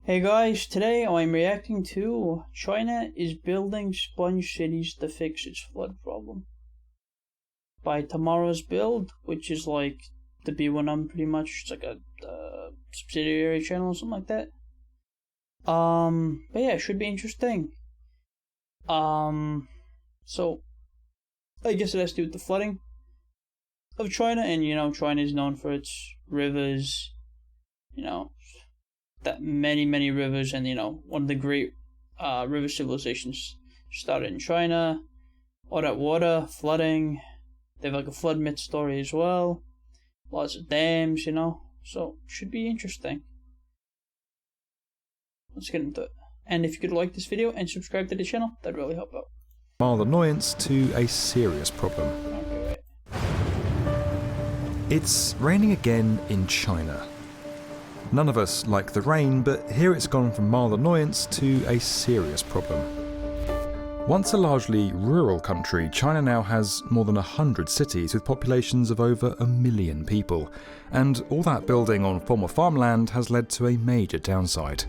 Hey guys, today I'm reacting to China is building sponge cities to fix its flood problem. By Tomorrow's Build, which is like the B1M pretty much. It's like a subsidiary channel or something like that. But yeah, it should be interesting. So I guess it has to do with the flooding of China, and China is known for its rivers, that many rivers, and one of the great river civilizations started in China. All that water, flooding. They have like a flood myth story as well. Lots of dams, so should be interesting. Let's get into it. And if you could like this video and subscribe to the channel, that'd really help out. Mild annoyance to a serious problem. Okay, right. It's raining again in China. None of us like the rain, but here it's gone from mild annoyance to a serious problem. Once a largely rural country, China now has more than 100 cities with populations of over 1 million people, and all that building on former farmland has led to a major downside: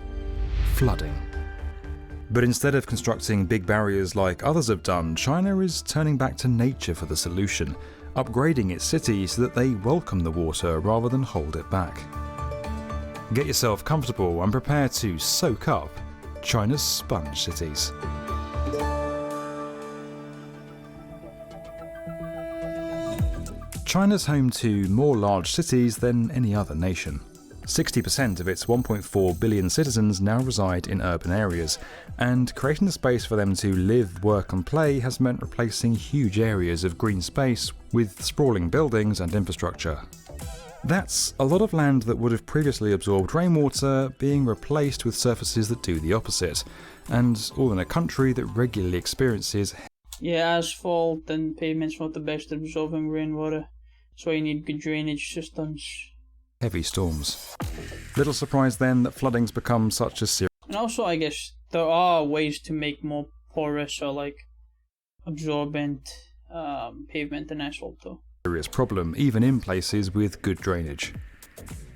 flooding. But instead of constructing big barriers like others have done, China is turning back to nature for the solution, upgrading its cities so that they welcome the water rather than hold it back. Get yourself comfortable and prepare to soak up China's sponge cities. China's home to more large cities than any other nation. 60% of its 1.4 billion citizens now reside in urban areas, and creating the space for them to live, work and play has meant replacing huge areas of green space with sprawling buildings and infrastructure. That's a lot of land that would have previously absorbed rainwater being replaced with surfaces that do the opposite, and all in a country that regularly experiences asphalt and pavement's not the best at absorbing rainwater, so you need good drainage systems. Heavy storms. Little surprise then that flooding's become such a serious. And also, I guess there are ways to make more porous or like absorbent pavement and asphalt too. Problem, even in places with good drainage.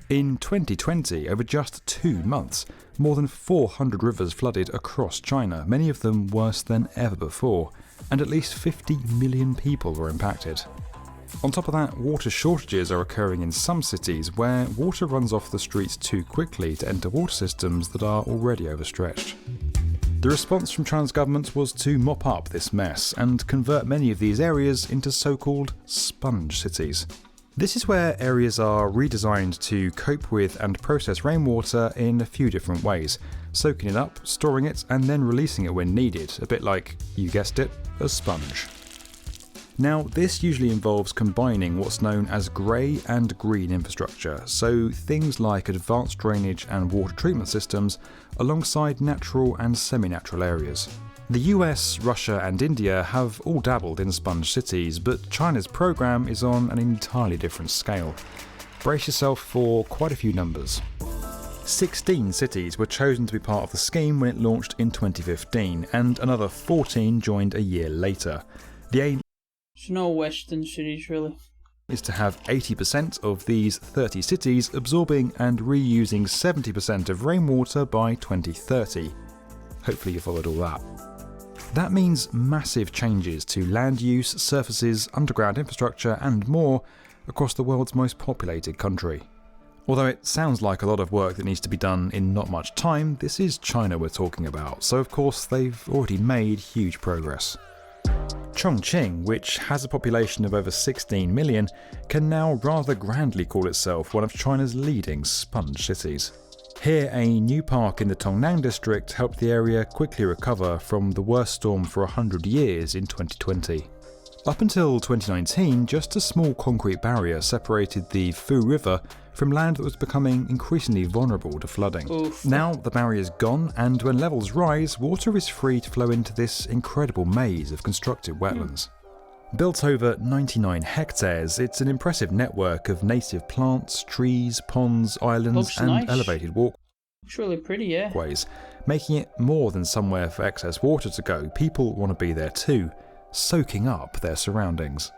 In 2020, over just 2 months, more than 400 rivers flooded across China, many of them worse than ever before, and at least 50 million people were impacted. On top of that, water shortages are occurring in some cities where water runs off the streets too quickly to enter water systems that are already overstretched. The response from China's government was to mop up this mess and convert many of these areas into so-called sponge cities. This is where areas are redesigned to cope with and process rainwater in a few different ways, soaking it up, storing it, and then releasing it when needed, a bit like, you guessed it, a sponge. Now, this usually involves combining what's known as grey and green infrastructure, so things like advanced drainage and water treatment systems alongside natural and semi-natural areas. The US, Russia and India have all dabbled in sponge cities, but China's program is on an entirely different scale. Brace yourself for quite a few numbers. 16 cities were chosen to be part of the scheme when it launched in 2015, and another 14 joined a year later. The aim There's no western cities really. Is to have 80% of these 30 cities absorbing and reusing 70% of rainwater by 2030. Hopefully you followed all that. That means massive changes to land use, surfaces, underground infrastructure and more across the world's most populated country. Although it sounds like a lot of work that needs to be done in not much time, this is China we're talking about, so of course they've already made huge progress. Chongqing, which has a population of over 16 million, can now rather grandly call itself one of China's leading sponge cities. Here, a new park in the Tongnang district helped the area quickly recover from the worst storm for 100 years in 2020. Up until 2019, just a small concrete barrier separated the Fu River from land that was becoming increasingly vulnerable to flooding. Oof. Now the barrier's gone, and when levels rise, water is free to flow into this incredible maze of constructed wetlands. Built over 99 hectares, it's an impressive network of native plants, trees, ponds, islands Looks and nice. elevated Looks really pretty, yeah. walkways, making it more than somewhere for excess water to go. People want to be there too, soaking up their surroundings.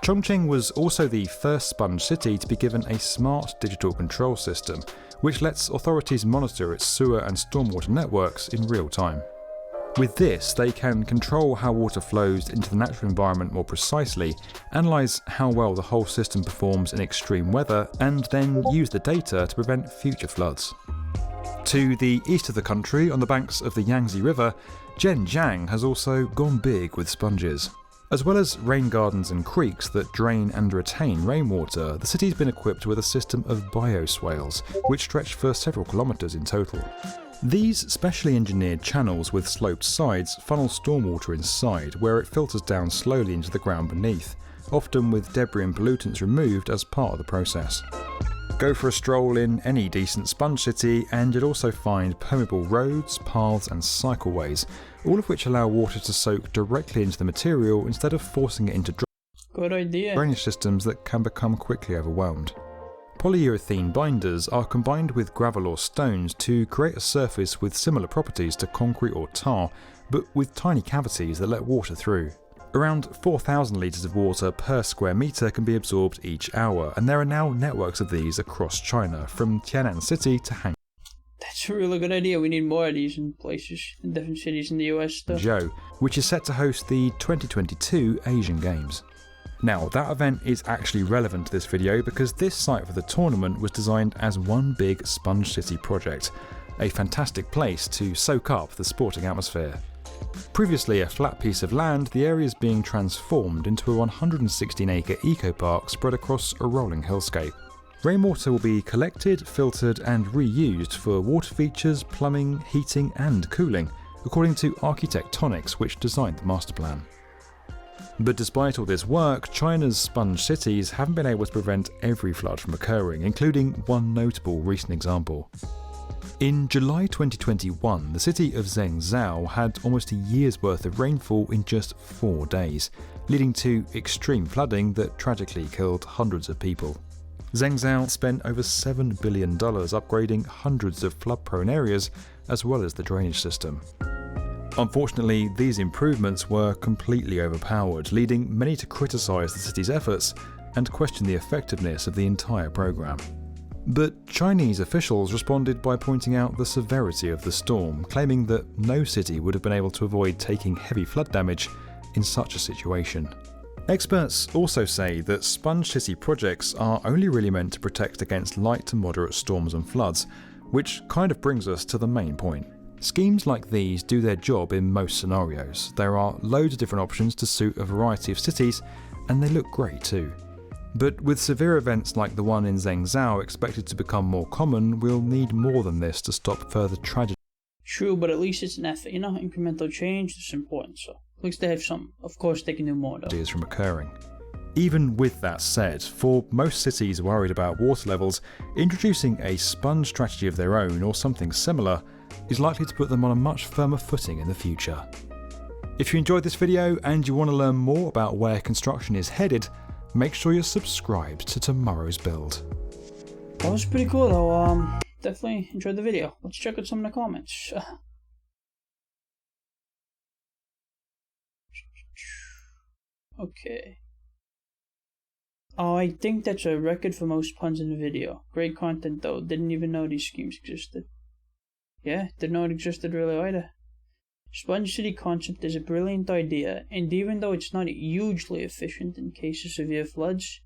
Chongqing was also the first sponge city to be given a smart digital control system, which lets authorities monitor its sewer and stormwater networks in real time. With this, they can control how water flows into the natural environment more precisely, analyse how well the whole system performs in extreme weather, and then use the data to prevent future floods. To the east of the country, on the banks of the Yangtze River, Zhenjiang has also gone big with sponges. As well as rain gardens and creeks that drain and retain rainwater, the city's been equipped with a system of bioswales, which stretch for several kilometres in total. These specially engineered channels with sloped sides funnel stormwater inside, where it filters down slowly into the ground beneath, often with debris and pollutants removed as part of the process. Go for a stroll in any decent sponge city and you'll also find permeable roads, paths and cycleways, all of which allow water to soak directly into the material instead of forcing it into Good idea. drainage systems that can become quickly overwhelmed. Polyurethane binders are combined with gravel or stones to create a surface with similar properties to concrete or tar, but with tiny cavities that let water through. Around 4,000 litres of water per square metre can be absorbed each hour, and there are now networks of these across China, from Tianan City to That's a really good idea. We need more of these in places, in different cities in the US though. Hangzhou, which is set to host the 2022 Asian Games. Now, that event is actually relevant to this video because this site for the tournament was designed as one big Sponge City project, a fantastic place to soak up the sporting atmosphere. Previously a flat piece of land, the area is being transformed into a 116-acre eco-park spread across a rolling hillscape. Rainwater will be collected, filtered and reused for water features, plumbing, heating and cooling, according to Architectonics, which designed the master plan. But despite all this work, China's sponge cities haven't been able to prevent every flood from occurring, including one notable recent example. In July 2021, the city of Zhengzhou had almost a year's worth of rainfall in just 4 days, leading to extreme flooding that tragically killed hundreds of people. Zhengzhou spent over $7 billion upgrading hundreds of flood-prone areas, as well as the drainage system. Unfortunately, these improvements were completely overpowered, leading many to criticise the city's efforts and question the effectiveness of the entire programme. But Chinese officials responded by pointing out the severity of the storm, claiming that no city would have been able to avoid taking heavy flood damage in such a situation. Experts also say that sponge city projects are only really meant to protect against light to moderate storms and floods, which kind of brings us to the main point. Schemes like these do their job in most scenarios. There are loads of different options to suit a variety of cities, and they look great too. But with severe events like the one in Zhengzhou expected to become more common, we'll need more than this to stop further tragedy. True, but at least it's an effort, incremental change is important, so at least they have some. Of course they can do more though. From occurring. Even with that said, for most cities worried about water levels, introducing a sponge strategy of their own or something similar is likely to put them on a much firmer footing in the future. If you enjoyed this video and you want to learn more about where construction is headed, make sure you're subscribed to Tomorrow's Build. That was pretty cool though, definitely enjoyed the video. Let's check out some of the comments. Okay. Oh, I think that's a record for most puns in the video. Great content though, didn't even know these schemes existed. Yeah, didn't know it existed really either. Sponge City concept is a brilliant idea, and even though it's not hugely efficient in case of severe floods,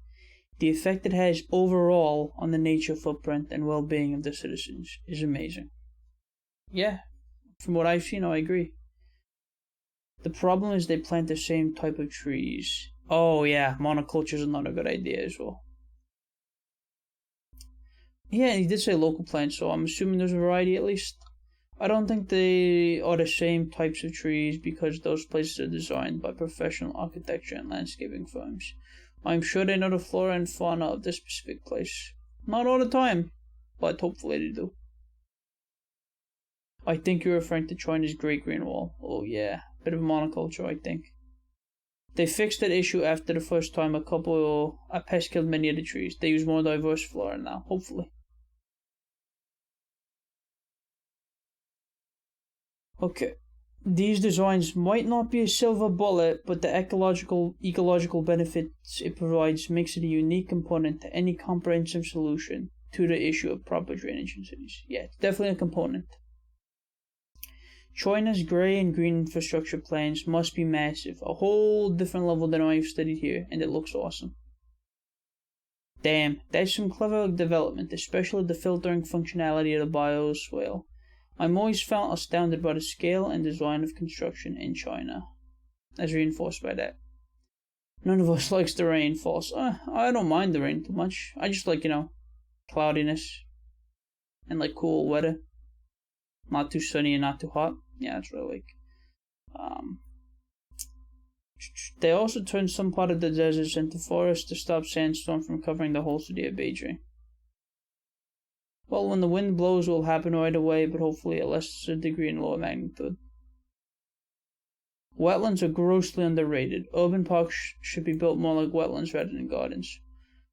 the effect it has overall on the nature footprint and well-being of the citizens is amazing. Yeah, from what I've seen, I agree. The problem is they plant the same type of trees. Oh yeah, monoculture is another good idea as well. Yeah, he did say local plants, so I'm assuming there's a variety at least. I don't think they are the same types of trees because those places are designed by professional architecture and landscaping firms. I'm sure they know the flora and fauna of this specific place. Not all the time, but hopefully they do. I think you're referring to China's Great Green Wall. Oh yeah, bit of monoculture I think. They fixed that issue after the first time a pest killed many of the trees. They use more diverse flora now, hopefully. Okay, these designs might not be a silver bullet, but the ecological benefits it provides makes it a unique component to any comprehensive solution to the issue of proper drainage in cities. Yeah, it's definitely a component. China's grey and green infrastructure plans must be massive, a whole different level than I've studied here, and it looks awesome. Damn, that's some clever development, especially the filtering functionality of the bioswale. I'm always felt astounded by the scale and design of construction in China, as reinforced by that. None of us likes the rain falls. I don't mind the rain too much. I just like, cloudiness and like cool weather. Not too sunny and not too hot. Yeah, that's what I like. They also turned some part of the deserts into forests to stop sandstorm from covering the whole city of Beijing. Well, when the wind blows, it will happen right away, but hopefully at lesser degree and lower magnitude. Wetlands are grossly underrated. Urban parks should be built more like wetlands rather than gardens.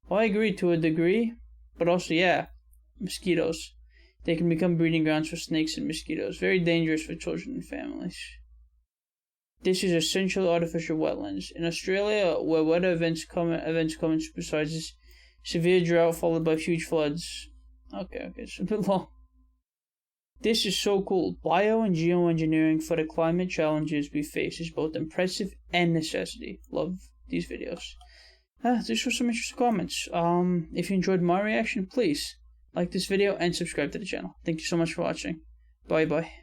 Well, I agree to a degree, but also, yeah, mosquitoes. They can become breeding grounds for snakes and mosquitoes. Very dangerous for children and families. This is essential artificial wetlands. In Australia, where weather events come in supersizes, severe drought followed by huge floods. Okay, it's a bit long. This is so cool. Bio and geoengineering for the climate challenges we face is both impressive and necessity. Love these videos. This was some interesting comments. If you enjoyed my reaction, please like this video and subscribe to the channel. Thank you so much for watching. Bye bye.